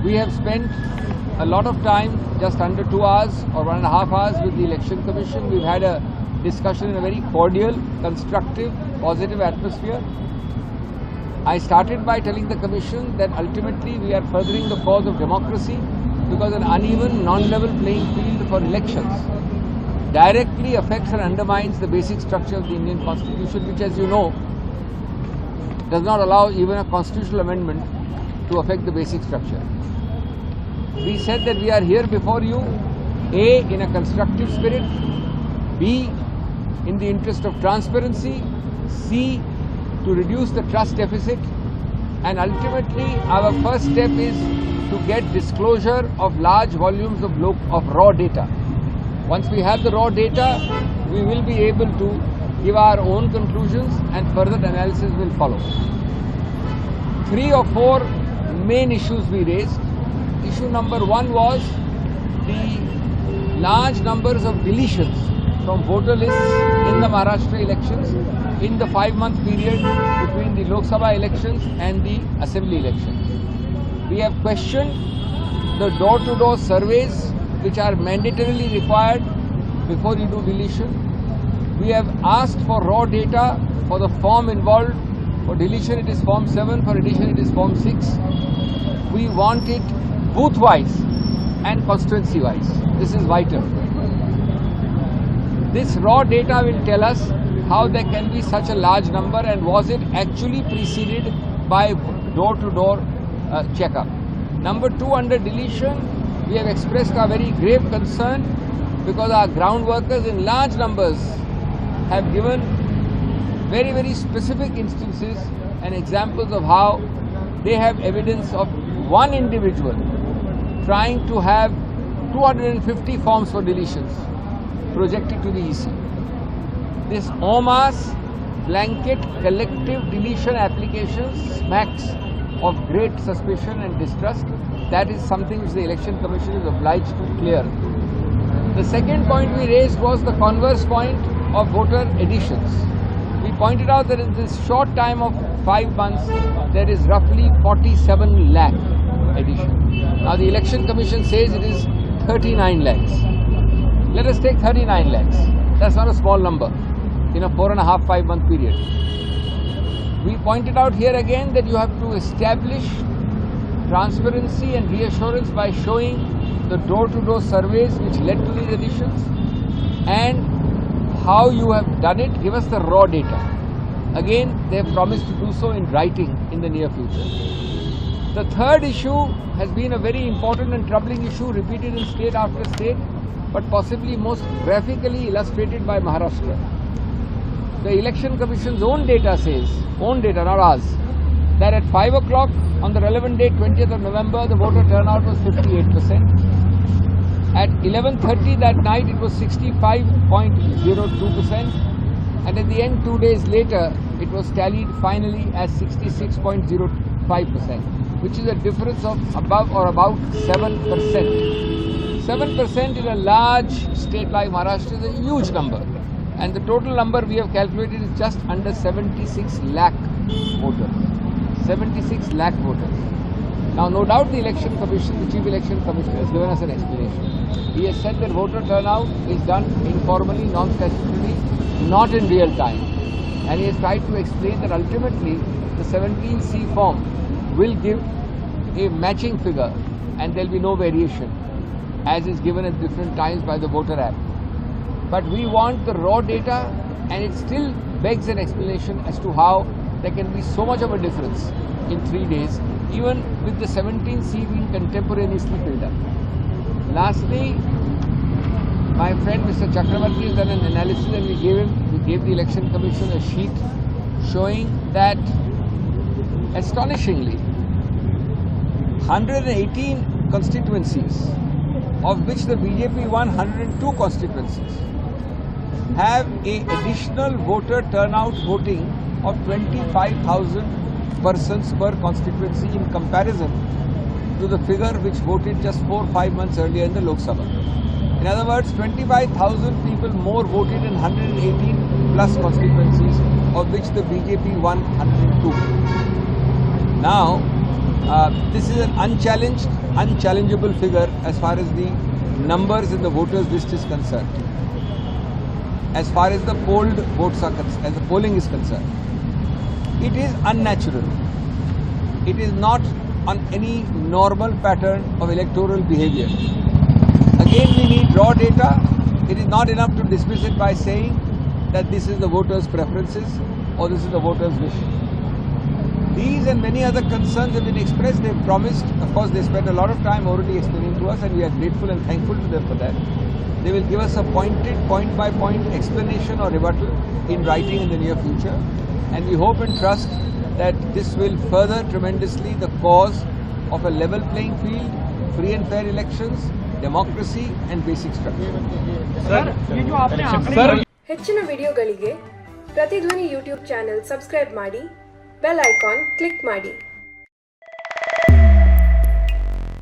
We have spent a lot of time, just under 2 hours or 1.5 hours with the Election Commission. We've had a discussion in a very cordial, constructive, positive atmosphere. I started by telling the Commission that ultimately we are furthering the cause of democracy because an uneven, non-level playing field for elections directly affects and undermines the basic structure of the Indian Constitution, which, as you know, does not allow even a constitutional amendment to affect the basic structure. We said that we are here before you, A, in a constructive spirit, B, in the interest of transparency, C, to reduce the trust deficit, and ultimately our first step is to get disclosure of large volumes of raw data. Once we have the raw data, we will be able to give our own conclusions and further analysis will follow. 3 or 4 main issues we raised. Issue number 1 was the large numbers of deletions from voter lists in the Maharashtra elections in the 5-month period between the Lok Sabha elections and the Assembly elections. We have questioned the door-to-door surveys which are mandatorily required before you do deletion. We have asked for raw data for the form involved. For deletion it is form 7, for addition it is form 6. We want it booth-wise and constituency-wise. This is vital. This raw data will tell us how there can be such a large number and was it actually preceded by door-to-door checkup. Number 2, under deletion, we have expressed our very grave concern because our ground workers in large numbers have given very, very specific instances and examples of how they have evidence of one individual trying to have 250 forms for deletions projected to the EC. This en masse, blanket, collective deletion applications smacks of great suspicion and distrust. That is something which the Election Commission is obliged to clear. The second point we raised was the converse point of voter additions. We pointed out that in this short time of 5 months, there is roughly 47 lakh addition. Now the Election Commission says it is 39 lakhs. Let us take 39 lakhs. That's not a small number in a 4.5-5 month period. We pointed out here again that you have to establish transparency and reassurance by showing the door-to-door surveys which led to these additions and how you have done it. Give us the raw data. Again, they have promised to do so in writing in the near future. The third issue has been a very important and troubling issue repeated in state after state, but possibly most graphically illustrated by Maharashtra. The Election Commission's own data says, own data, not ours, that at 5 o'clock on the relevant date, 20th of November, the voter turnout was 58%. At 11:30 that night, it was 65.02%. And at the end, 2 days later, it was tallied finally as 66.05%, which is a difference of above or about 7%. 7% in a large state like Maharashtra is a huge number. And the total number we have calculated is just under 76 lakh voters. 76 lakh voters. Now, no doubt the Election Commission, the Chief Election Commissioner, has given us an explanation. He has said that voter turnout is done informally, non-statutorily, not in real time. And he has tried to explain that ultimately the 17C form will give a matching figure and there will be no variation as is given at different times by the voter app. But we want the raw data, and it still begs an explanation as to how there can be so much of a difference in 3 days, even with the 17C being contemporaneously filled up. Lastly, my friend Mr. Chakravarti has done an analysis, and we gave the Election Commission a sheet showing that astonishingly 118 constituencies, of which the BJP won 102 constituencies, have a additional voter turnout voting of 25,000 persons per constituency in comparison to the figure which voted just 4 or 5 months earlier in the Lok Sabha. In other words, 25,000 people more voted in 118 plus constituencies, of which the BJP won 102. Now, This is an unchallengeable figure as far as the numbers in the voters list is concerned. As far as the polled votes are concerned, as the polling is concerned, it is unnatural. It is not on any normal pattern of electoral behavior. Again, we need raw data. It is not enough to dismiss it by saying that this is the voters' preferences or this is the voters' wish. These and many other concerns have been expressed. They have promised. Of course, they spent a lot of time already explaining to us, and we are grateful and thankful to them for that. They will give us a pointed, point-by-point explanation or rebuttal in writing in the near future. And we hope and trust that this will further tremendously the cause of a level playing field, free and fair elections, democracy and basic structure. ಹೆಚ್ಚಿನ ವಿಡಿಯೋಗಳಿಗೆ ಪ್ರತಿಧ್ವನಿ YouTube channel subscribe ಮಾಡಿ, bell icon click ಮಾಡಿ.